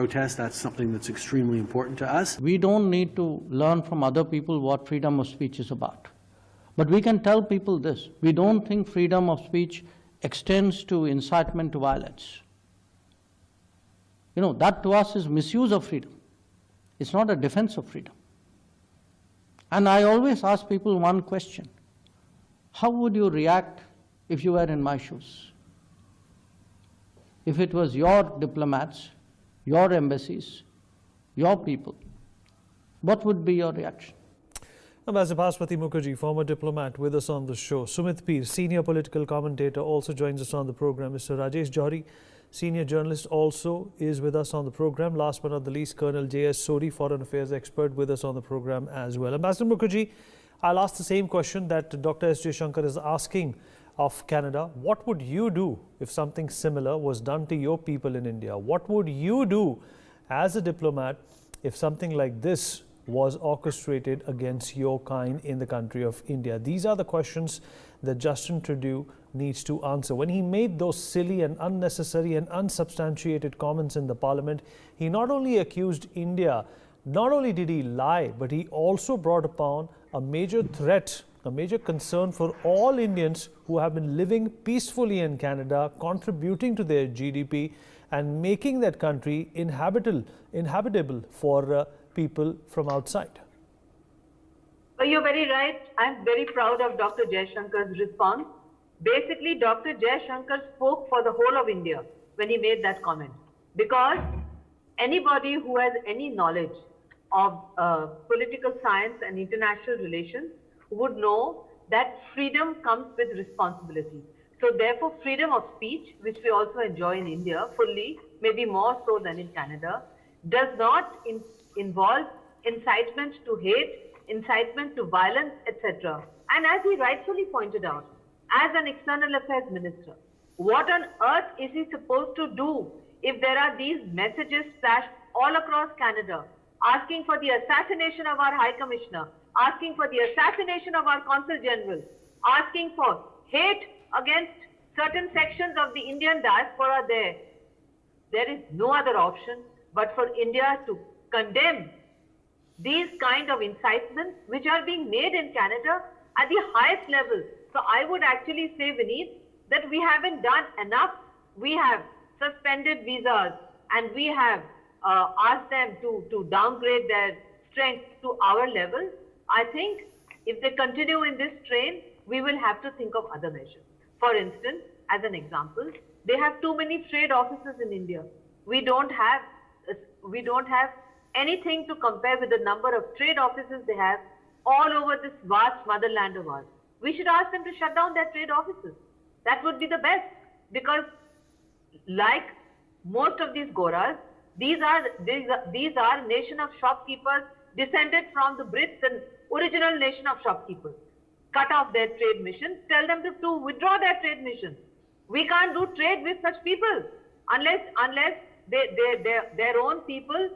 Protest, that's something that's extremely important to us. We don't need to learn from other people what freedom of speech is about. But we can tell people this: we don't think freedom of speech extends to incitement to violence. That to us is misuse of freedom. It's not a defense of freedom. And I always ask people one question: how would you react if you were in my shoes? If it was your diplomats, your embassies, your people, what would be your reaction? Ambassador Bhaspati Mukherjee, former diplomat, with us on the show. Sumit Peer, senior political commentator, also joins us on the program. Mr. Rajesh Jauhri, senior journalist, also is with us on the program. Last but not the least, Colonel J.S. Sori, foreign affairs expert, with us on the program as well. Ambassador Mukherjee, I'll ask the same question that Dr. S. Jaishankar is asking of Canada. What would you do if something similar was done to your people in India? What would you do as a diplomat if something like this was orchestrated against your kind in the country of India? These are the questions that Justin Trudeau needs to answer. When he made those silly and unnecessary and unsubstantiated comments in the parliament, he not only accused India, not only did he lie, but he also brought upon a major threat, a major concern for all Indians who have been living peacefully in Canada, contributing to their GDP and making that country inhabitable for people from outside. You're very right. I'm very proud of Dr. Jaishankar's response. Basically, Dr. Jaishankar spoke for the whole of India when he made that comment. Because anybody who has any knowledge of political science and international relations would know that freedom comes with responsibility. So therefore, freedom of speech, which we also enjoy in India fully, maybe more so than in Canada, does not involve incitement to hate, incitement to violence, etc. And as he rightfully pointed out, as an external affairs minister, what on earth is he supposed to do if there are these messages flashed all across Canada, asking for the assassination of our High Commissioner, asking for the assassination of our Consul General, asking for hate against certain sections of the Indian diaspora there? There is no other option but for India to condemn these kind of incitements which are being made in Canada at the highest level. So I would actually say, Vineet, that we haven't done enough. We have suspended visas and we have asked them to downgrade their strength to our level. I think if they continue in this train, we will have to think of other measures. For instance, as an example, they have too many trade offices in India. We don't have anything to compare with the number of trade offices they have all over this vast motherland of ours. We should ask them to shut down their trade offices. That would be the best, because like most of these Goras, these are nation of shopkeepers descended from the Brits, the original nation of shopkeepers. Cut off their trade mission, tell them to withdraw their trade mission. We can't do trade with such people unless their own people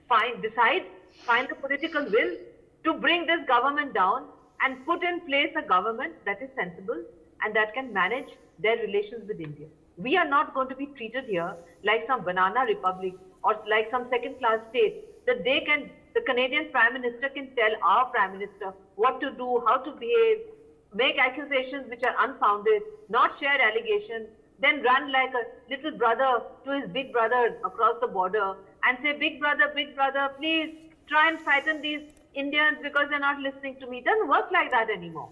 find the political will to bring this government down and put in place a government that is sensible and that can manage their relations with India. We are not going to be treated here like some banana republic or like some second-class state that the Canadian Prime Minister can tell our Prime Minister what to do, how to behave, make accusations which are unfounded, not share allegations, then run like a little brother to his big brother across the border and say, big brother, please try and frighten these Indians because they're not listening to me. It doesn't work like that anymore.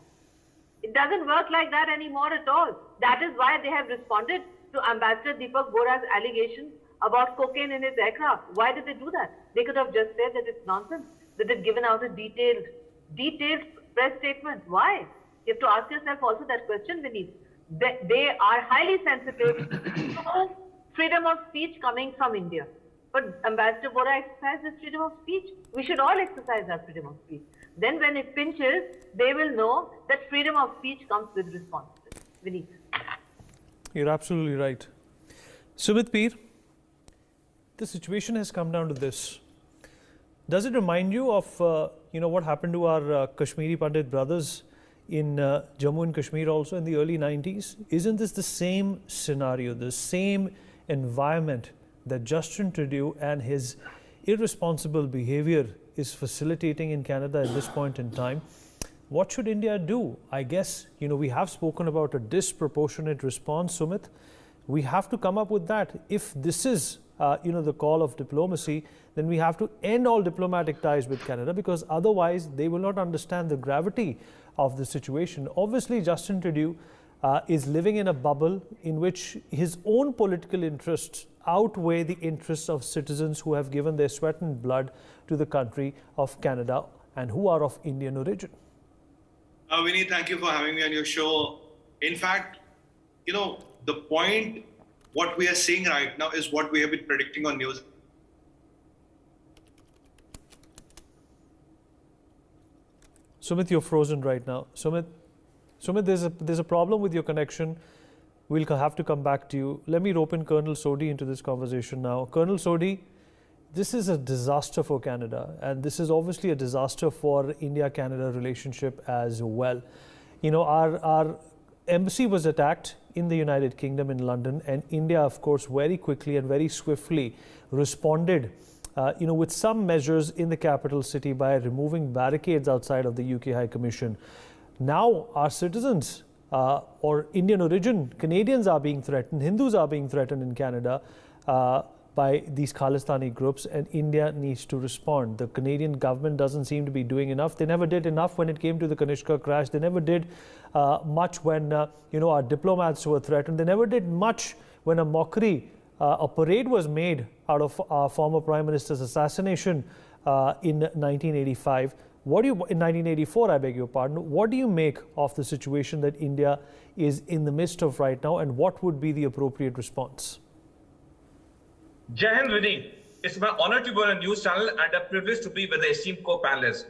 It doesn't work like that anymore at all. That is why they have responded to Ambassador Deepak Bohra's allegations about cocaine in his aircraft. Why did they do that? They could have just said that it's nonsense, that they've given out a detailed press statement. Why? You have to ask yourself also that question, Vineet. They are highly sensitive to freedom of speech coming from India. But Ambassador Bohra exercises freedom of speech. We should all exercise our freedom of speech. Then when it pinches, they will know that freedom of speech comes with responsibility. Vineet. You're absolutely right. Sumit Peer, the situation has come down to this. Does it remind you of what happened to our Kashmiri Pandit brothers in Jammu and Kashmir also in the early 90s? Isn't this the same scenario, the same environment that Justin Trudeau and his irresponsible behavior is facilitating in Canada at this point in time. What should India do? I guess, we have spoken about a disproportionate response, Sumit. We have to come up with that. If this is, the call of diplomacy, then we have to end all diplomatic ties with Canada, because otherwise they will not understand the gravity of the situation. Obviously, Justin Trudeau is living in a bubble in which his own political interests outweigh the interests of citizens who have given their sweat and blood to the country of Canada and who are of Indian origin. Vinny, thank you for having me on your show. In fact, the point, what we are seeing right now is what we have been predicting on news. Sumit, you're frozen right now. Sumit, there's a problem with your connection. We'll have to come back to you. Let me rope in Colonel Sodhi into this conversation now. Colonel Sodhi, this is a disaster for Canada, and this is obviously a disaster for India-Canada relationship as well. Our embassy was attacked in the United Kingdom in London, and India, of course, very quickly and very swiftly responded with some measures in the capital city by removing barricades outside of the UK High Commission. Now our citizens or Indian origin Canadians are being threatened, Hindus are being threatened in Canada by these Khalistani groups, and India needs to respond. The Canadian government doesn't seem to be doing enough. They never did enough when it came to the Kanishka crash. They never did much when our diplomats were threatened. They never did much when a mockery, a parade was made out of our former Prime Minister's assassination in 1985. In 1984, I beg your pardon. What do you make of the situation that India is in the midst of right now, and what would be the appropriate response? Jai Hind, Vinny. It's my honor to be on a news channel and a privilege to be with the esteemed co-panelists.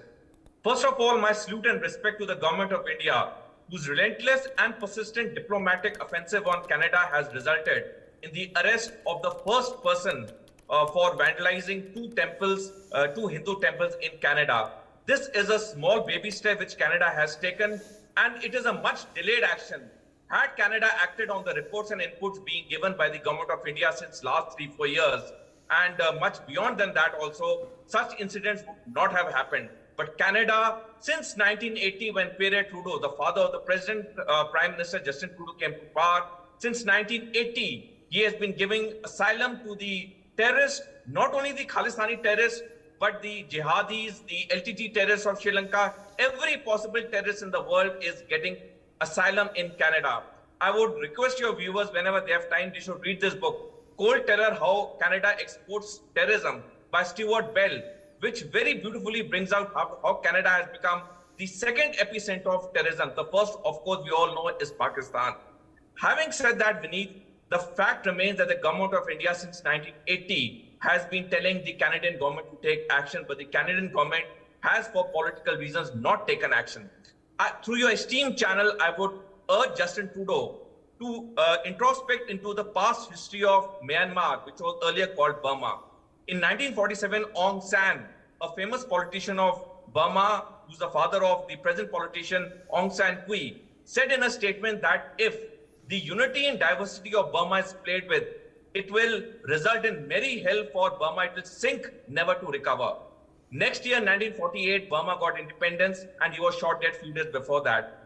First of all, my salute and respect to the government of India, whose relentless and persistent diplomatic offensive on Canada has resulted in the arrest of the first person for vandalizing two Hindu temples in Canada. This is a small baby step which Canada has taken, and it is a much delayed action. Had Canada acted on the reports and inputs being given by the government of India since last 3-4 years, and much beyond than that also, such incidents would not have happened. But Canada, since 1980, when Pierre Trudeau, the father of the President, Prime Minister Justin Trudeau, came to power, since 1980, he has been giving asylum to the terrorists, not only the Khalistani terrorists, but the jihadis, the LTT terrorists of Sri Lanka. Every possible terrorist in the world is getting asylum in Canada. I would request your viewers, whenever they have time, they should read this book, Cold Terror, How Canada Exports Terrorism by Stuart Bell, which very beautifully brings out how Canada has become the second epicenter of terrorism. The first, of course, we all know is Pakistan. Having said that, Vineet, the fact remains that the government of India since 1980 has been telling the Canadian government to take action, but the Canadian government has, for political reasons, not taken action. Through your esteemed channel, I would urge Justin Trudeau to introspect into the past history of Myanmar, which was earlier called Burma. In 1947, Aung San, a famous politician of Burma, who's the father of the present politician Aung San Suu Kyi, said in a statement that if the unity and diversity of Burma is played with, it will result in merry hell for Burma. It will sink, never to recover. Next year, 1948, Burma got independence, and he was shot dead few days before that.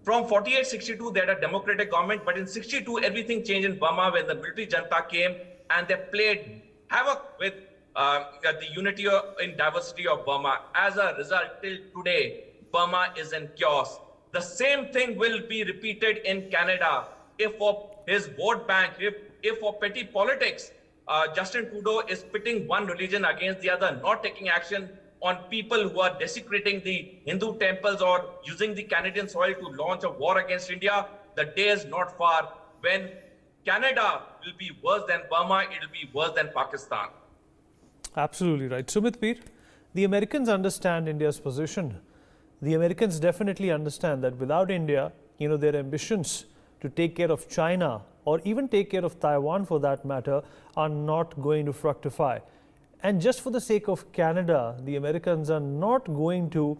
From 48-62, they had a democratic government, but in 62, everything changed in Burma when the military junta came, and they played havoc with the unity and diversity of Burma. As a result, till today, Burma is in chaos. The same thing will be repeated in Canada if for his vote bank, if for petty politics, Justin Trudeau is pitting one religion against the other, not taking action on people who are desecrating the Hindu temples or using the Canadian soil to launch a war against India. The day is not far when Canada will be worse than Burma, it will be worse than Pakistan. Absolutely right. Sumit Peer, the Americans understand India's position. The Americans definitely understand that without India, their ambitions to take care of China or even take care of Taiwan for that matter are not going to fructify. And just for the sake of Canada, the Americans are not going to,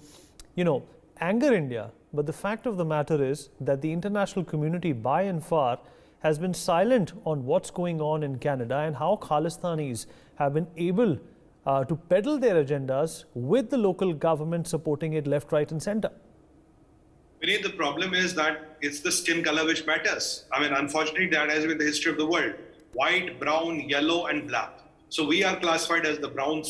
anger India. But the fact of the matter is that the international community by and far has been silent on what's going on in Canada and how Khalistanis have been able to peddle their agendas with the local government supporting it left, right and center. Vinay, the problem is that it's the skin color which matters. I mean, unfortunately, that has been the history of the world. White, brown, yellow, and black. So we are classified as the brown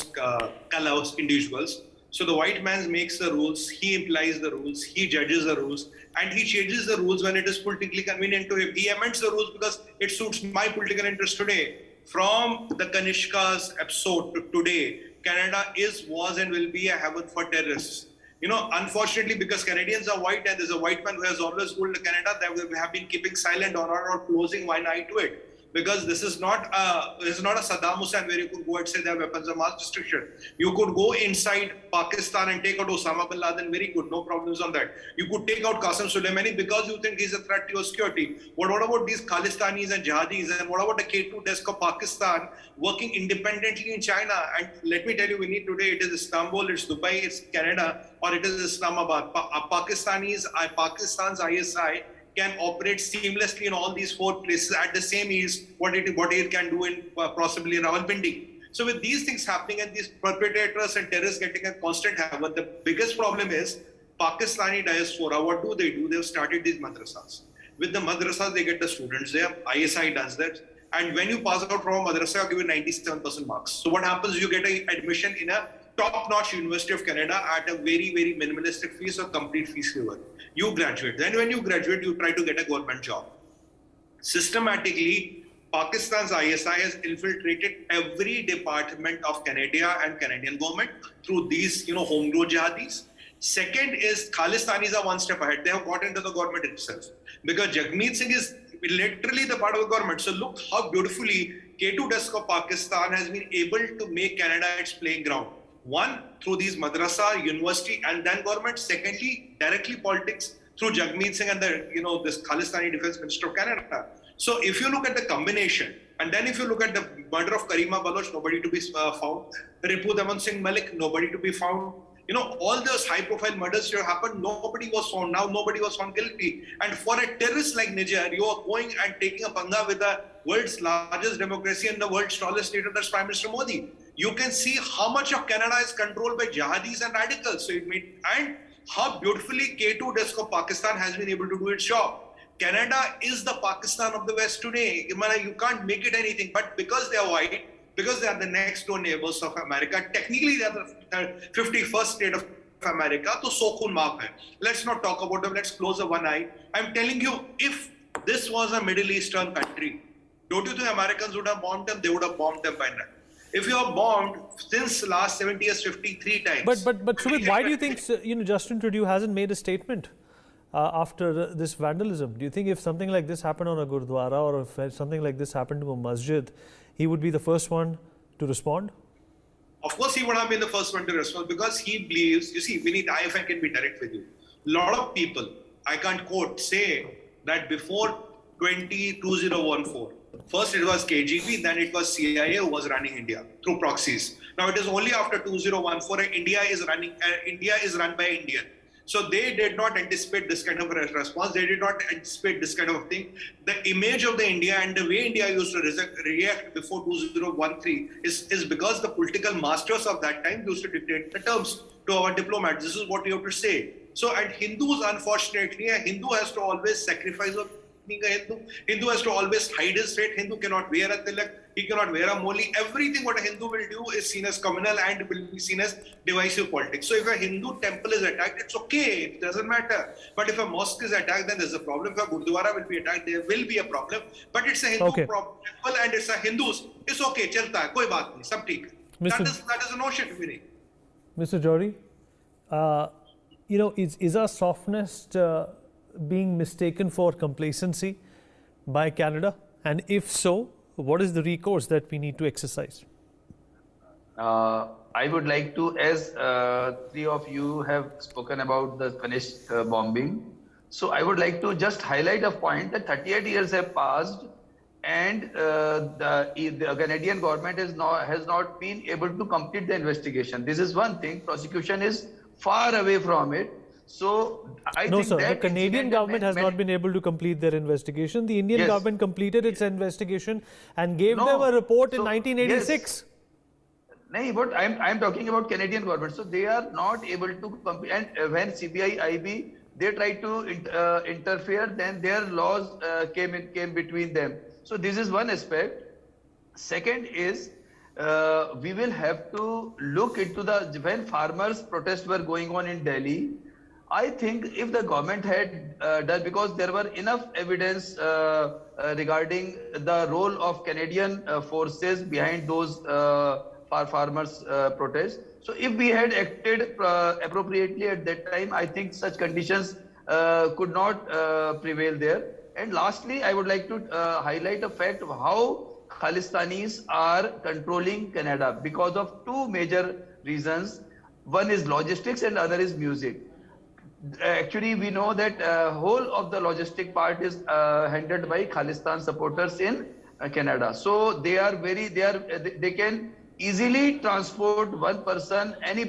colors individuals. So the white man makes the rules, he implies the rules, he judges the rules, and he changes the rules when it is politically convenient to him. He amends the rules because it suits my political interest today. From the Kanishka's episode to today, Canada is, was, and will be a heaven for terrorists. You know, unfortunately, because Canadians are white and there's a white man who has always ruled Canada, that we have been keeping silent on or closing one eye to it. Because this is not a Saddam Hussein where you could go and say they have weapons of mass destruction. You could go inside Pakistan and take out Osama bin Laden, very good, no problems on that. You could take out Qasem Soleimani because you think he's a threat to your security. But what about these Khalistanis and Jihadis, and what about the K2 desk of Pakistan working independently in China? And let me tell you, we need today, it is Istanbul, it's Dubai, it's Canada, or it is Islamabad. Pakistan's ISI can operate seamlessly in all these four places at the same ease what it can do in possibly in Rawalpindi. So with these things happening and these perpetrators and terrorists getting a constant havoc, the biggest problem is Pakistani diaspora. What do? They've started these madrasas. With the madrasas, they get the students there. ISI does that. And when you pass out from a madrasa, you're given 97% marks. So what happens? You get an admission in a top-notch University of Canada at a very, very minimalistic fees or complete fees waiver. You graduate. Then when you graduate, you try to get a government job. Systematically, Pakistan's ISI has infiltrated every department of Canada and Canadian government through these, homegrown jihadis. Second is Khalistanis are one step ahead. They have got into the government itself. Because Jagmeet Singh is literally the part of the government. So look how beautifully K2 desk of Pakistan has been able to make Canada its playing ground. One, through these madrasa, university, and then government. Secondly, directly politics through Jagmeet Singh and this Khalistani Defense Minister of Canada. So if you look at the combination, and then if you look at the murder of Karima Baloch, nobody to be found. Ripu Daman Singh Malik, nobody to be found. All those high-profile murders that happened, nobody was found. Now nobody was found guilty. And for a terrorist like Niger, you are going and taking a panga with the world's largest democracy and the world's tallest leader, that's Prime Minister Modi. You can see how much of Canada is controlled by jihadis and radicals. And how beautifully K2 desk of Pakistan has been able to do its job. Canada is the Pakistan of the West today. You can't make it anything, but because they are white, because they are the next door neighbors of America, technically they are the 51st state of America, so sokun maaf hai. Let's not talk about them, let's close the one eye. I'm telling you, if this was a Middle Eastern country, don't you think Americans would have bombed them? They would have bombed them by now. If you are bombed since last 70 years, 53 times. But Sumit, why do you think Justin Trudeau hasn't made a statement after this vandalism? Do you think if something like this happened on a Gurdwara or if something like this happened to a masjid, he would be the first one to respond? Of course, he would have been the first one to respond because he believes, you see, Vinit, if I can be direct with you, a lot of people, I can't quote, say that before 2014, first it was KGB, then it was CIA who was running India through proxies. Now it is only after 2014 India is run by Indian. So they did not anticipate this kind of a response. They did not anticipate this kind of thing. The image of the India and the way India used to react before 2013 is because the political masters of that time used to dictate the terms to our diplomats. This is what you have to say. So, and Hindus, unfortunately, a Hindu has to always sacrifice of being a Hindu. Hindu has to always hide his faith. Hindu cannot wear a tilak. He cannot wear a moli. Everything what a Hindu will do is seen as communal and will be seen as divisive politics. So if a Hindu temple is attacked, it's okay. It doesn't matter. But if a mosque is attacked, then there's a problem. If a Gurdwara will be attacked, there will be a problem. But it's a Hindu temple and it's a Hindus. It's okay. Chalta hai. Koi baat nahi. Sab theek. That is a notion to me. Mr. Jauhri, is our softness being mistaken for complacency by Canada? And if so, what is the recourse that we need to exercise? I would like to, as three of you have spoken about the Kanish bombing, so I would like to just highlight a point that 38 years have passed and the Canadian government has not been able to complete the investigation. This is one thing. Prosecution is far away from it. So I No, think sir. The that Canadian incident government has not been able to complete their investigation. The Indian Yes. government completed its investigation and gave No. them a report in So, 1986. No, but I'm talking about Canadian government. So they are not able to compete. And when CBI, IB, they try to interfere, then their laws came between them. So this is one aspect. Second is we will have to look into when farmers' protests were going on in Delhi. I think if the government had done, because there were enough evidence regarding the role of Canadian forces behind those farmers' protests. So if we had acted appropriately at that time, I think such conditions could not prevail there. And lastly, I would like to highlight a fact of how Khalistanis are controlling Canada because of two major reasons. One is logistics and other is music. Actually, we know that whole of the logistic part is handled by Khalistan supporters in Canada. So they can easily transport one person, any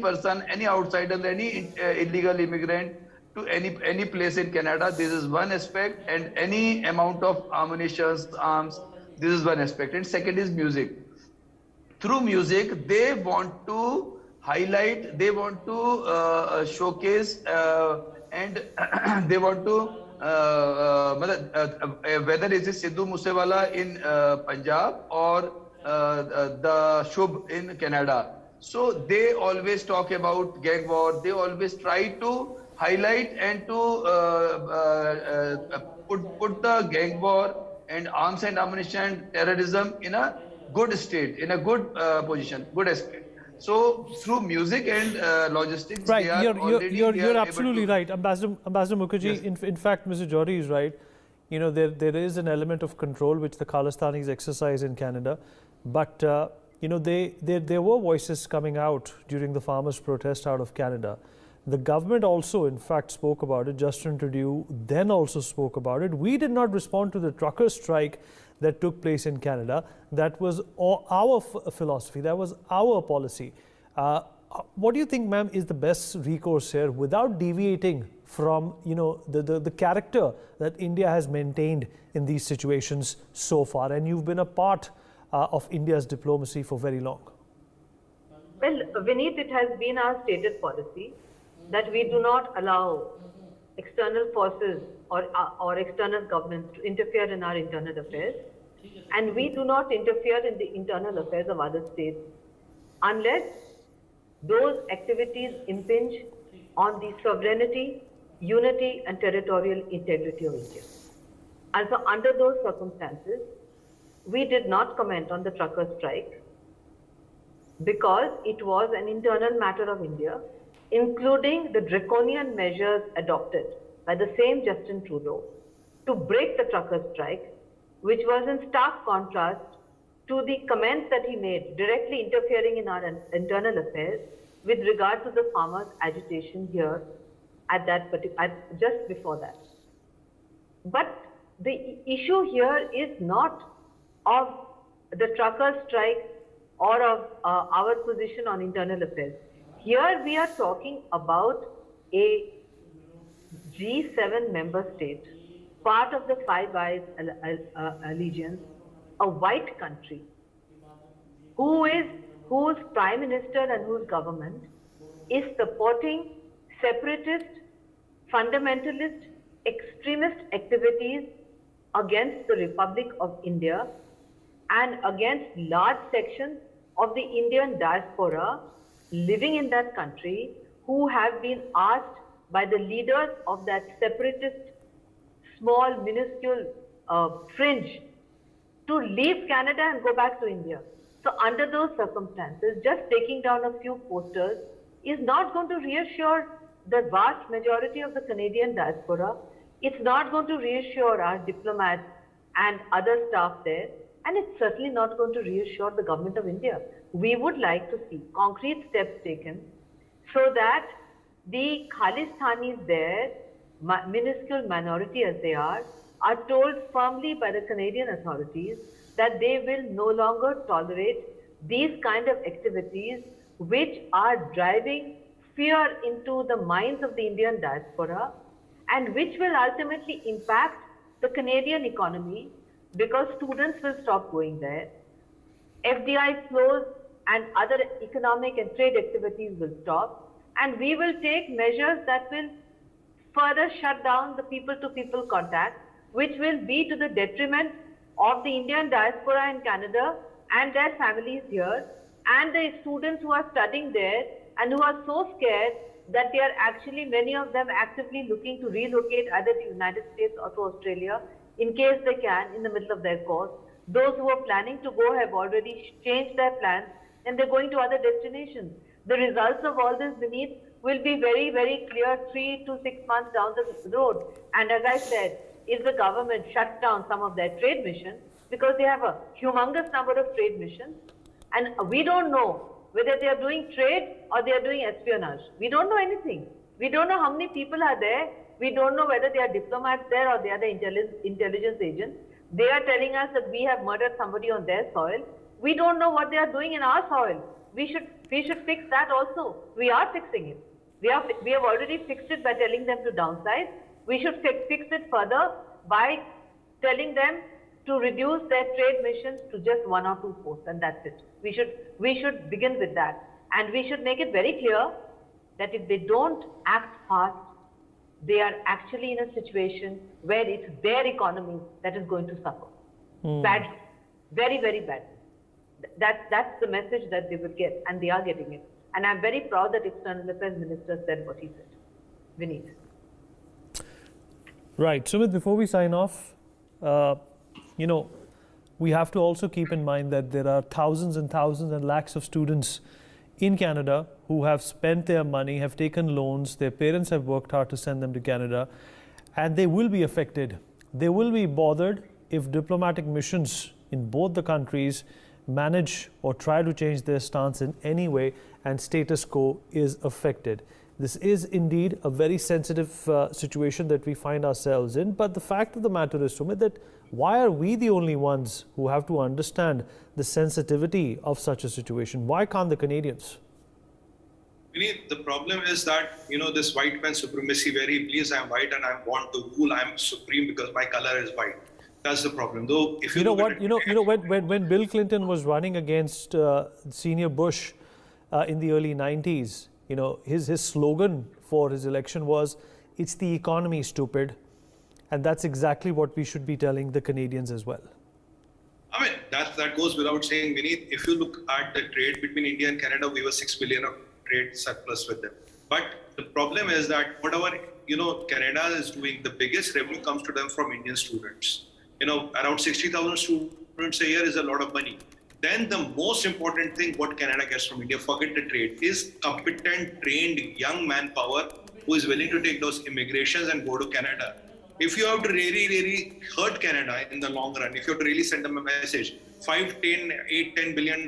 outsider, any illegal immigrant to any place in Canada. This is one aspect, and any amount of ammunition, arms. This is one aspect. And second is music. Through music, they want to highlight, they want to showcase, and they want to whether it is Sidhu Moosewala in Punjab or the Shubh in Canada. So they always talk about gang war. They always try to highlight and to put the gang war and arms and ammunition, terrorism in a good state, in a good position, good aspect. So through music and logistics, Right, they are you're absolutely right, Ambassador Mukherjee. Yes. In fact, Mr. Jauhri is right. You know, there is an element of control which the Khalistanis exercise in Canada, but you know, there were voices coming out during the farmers' protest out of Canada. The government also, in fact, spoke about it. Justin Trudeau then also spoke about it. We did not respond to the trucker strike that took place in Canada. That was our philosophy. That was our policy. What do you think, ma'am, is the best recourse here without deviating from, you know, the character that India has maintained in these situations so far? And you've been a part of India's diplomacy for very long. Well, Vineet, it has been our stated policy that we do not allow external forces or external governments to interfere in our internal affairs, and we do not interfere in the internal affairs of other states unless those activities impinge on the sovereignty, unity and territorial integrity of India. And so under those circumstances, we did not comment on the trucker strike because it was an internal matter of India, including the draconian measures adopted by the same Justin Trudeau to break the trucker strike, which was in stark contrast to the comments that he made directly interfering in our internal affairs with regard to the farmers' agitation here at just before that. But the issue here is not of the trucker strike or of our position on internal affairs. Here we are talking about a G7 member state, part of the Five Eyes allegiance, a white country, whose prime minister and whose government is supporting separatist, fundamentalist, extremist activities against the Republic of India and against large sections of the Indian diaspora living in that country who have been asked by the leaders of that separatist, small, minuscule fringe to leave Canada and go back to India. So under those circumstances, just taking down a few posters is not going to reassure the vast majority of the Canadian diaspora. It's not going to reassure our diplomats and other staff there. And it's certainly not going to reassure the government of India. We would like to see concrete steps taken so that the Khalistanis there, minuscule minority as they are told firmly by the Canadian authorities that they will no longer tolerate these kind of activities which are driving fear into the minds of the Indian diaspora, and which will ultimately impact the Canadian economy because students will stop going there. FDI flows and other economic and trade activities will stop, and we will take measures that will further shut down the people-to-people contact, which will be to the detriment of the Indian diaspora in Canada and their families here, and the students who are studying there and who are so scared that they are actually, many of them actively looking to relocate either to United States or to Australia in case they can in the middle of their course. Those who are planning to go have already changed their plans and they're going to other destinations. The results of all this, Vineet, will be very, very clear 3 to 6 months down the road. And as I said, if the government shuts down some of their trade missions, because they have a humongous number of trade missions, and we don't know whether they are doing trade or they are doing espionage. We don't know anything. We don't know how many people are there. We don't know whether they are diplomats there or they are the intelligence agents. They are telling us that we have murdered somebody on their soil. We don't know what they are doing in our soil. We should fix that also. We are fixing it. We have already fixed it by telling them to downsize. We should fix it further by telling them to reduce their trade missions to just 1 or 2 posts, and that's it. We should begin with that, and we should make it very clear that if they don't act fast, they are actually in a situation where it's their economy that is going to suffer badly, very, very badly. That's the message that they will get, and they are getting it. And I'm very proud that External Affairs Minister said what he said. Vineet. Right. Sumit, before we sign off, we have to also keep in mind that there are thousands and thousands and lakhs of students in Canada who have spent their money, have taken loans, their parents have worked hard to send them to Canada, and they will be affected. They will be bothered if diplomatic missions in both the countries manage or try to change their stance in any way and status quo is affected. This is indeed a very sensitive situation that we find ourselves in, but the fact of the matter is, Sumit, that why are we the only ones who have to understand the sensitivity of such a situation? Why can't the Canadians? The problem is that, this white man supremacy, very please, I'm white and I want to rule, I'm supreme because my color is white. That's the problem. Though, if when Bill Clinton was running against Senior Bush in the early 90s, his slogan for his election was, "It's the economy, stupid." And that's exactly what we should be telling the Canadians as well. I mean, that goes without saying, Vineet. If you look at the trade between India and Canada, we were 6 billion of trade surplus with them. But the problem is that whatever, Canada is doing, the biggest revenue comes to them from Indian students. Around 60,000 students a year is a lot of money. Then the most important thing what Canada gets from India, forget the trade, is competent, trained, young manpower who is willing to take those immigrations and go to Canada. If you have to really, really hurt Canada in the long run, if you have to really send them a message, $10 billion,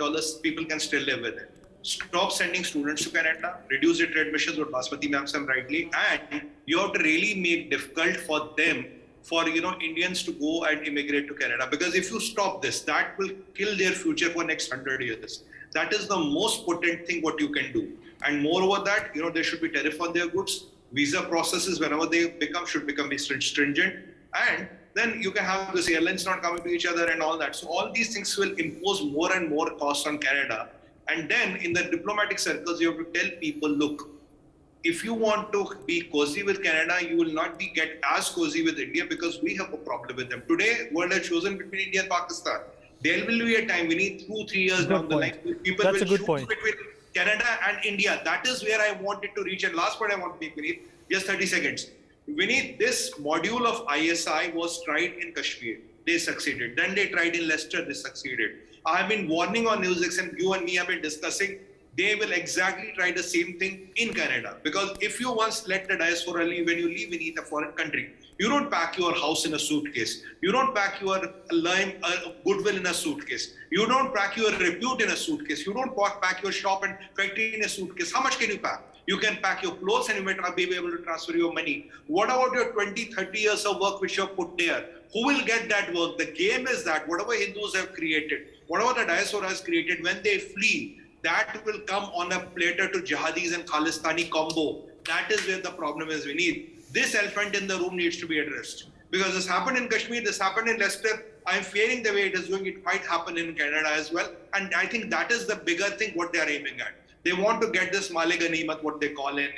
people can still live with it. Stop sending students to Canada, reduce the trade missions, what Basmati ma'am said rightly, and you have to really make difficult for them, for Indians to go and immigrate to Canada. Because if you stop this, that will kill their future for next 100 years. That is the most potent thing what you can do. And moreover that, there should be tariff on their goods. Visa processes, whenever they should become stringent. And then you can have this airlines not coming to each other and all that. So all these things will impose more and more costs on Canada. And then in the diplomatic circles, you have to tell people, look, if you want to be cozy with Canada, you will not get as cozy with India because we have a problem with them. Today, world has chosen between India and Pakistan. There will be a time, we need 2-3 years down the line, people will choose between Canada and India. That is where I wanted to reach. And last point I want to make, Vineet, just 30 seconds. Vineet, this module of ISI was tried in Kashmir. They succeeded. Then they tried in Leicester. They succeeded. I have been warning on NewsX, and you and me have been discussing. They will exactly try the same thing in Canada. Because if you once let the diaspora leave, when you leave in a foreign country, you don't pack your house in a suitcase. You don't pack your goodwill in a suitcase. You don't pack your repute in a suitcase. You don't pack your shop and factory in a suitcase. How much can you pack? You can pack your clothes and you might not be able to transfer your money. What about your 20, 30 years of work which you have put there? Who will get that work? The game is that whatever Hindus have created, whatever the diaspora has created, when they flee, that will come on a platter to jihadis and Khalistani combo. That is where the problem is. We need this elephant in the room needs to be addressed. Because this happened in Kashmir, this happened in Leicester. I'm fearing the way it is going, it might happen in Canada as well. And I think that is the bigger thing what they are aiming at. They want to get this Male Ganimat, what they call in,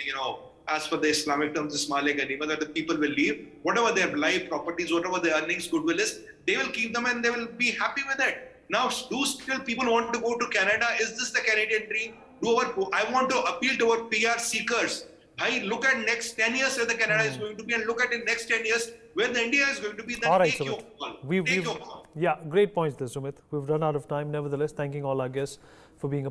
as per the Islamic terms, this Male Ganimat, that the people will leave. Whatever their life, properties, whatever their earnings, goodwill is, they will keep them and they will be happy with it. Now, do still people want to go to Canada? Is this the Canadian dream? I want to appeal to our PR seekers. Hey, look at next 10 years where the Canada is going to be, and look at in next 10 years where the India is going to be. Then All right, take your Sumit. call. Take your call. Yeah, great points there, Sumit. We've run out of time. Nevertheless, thanking all our guests for being a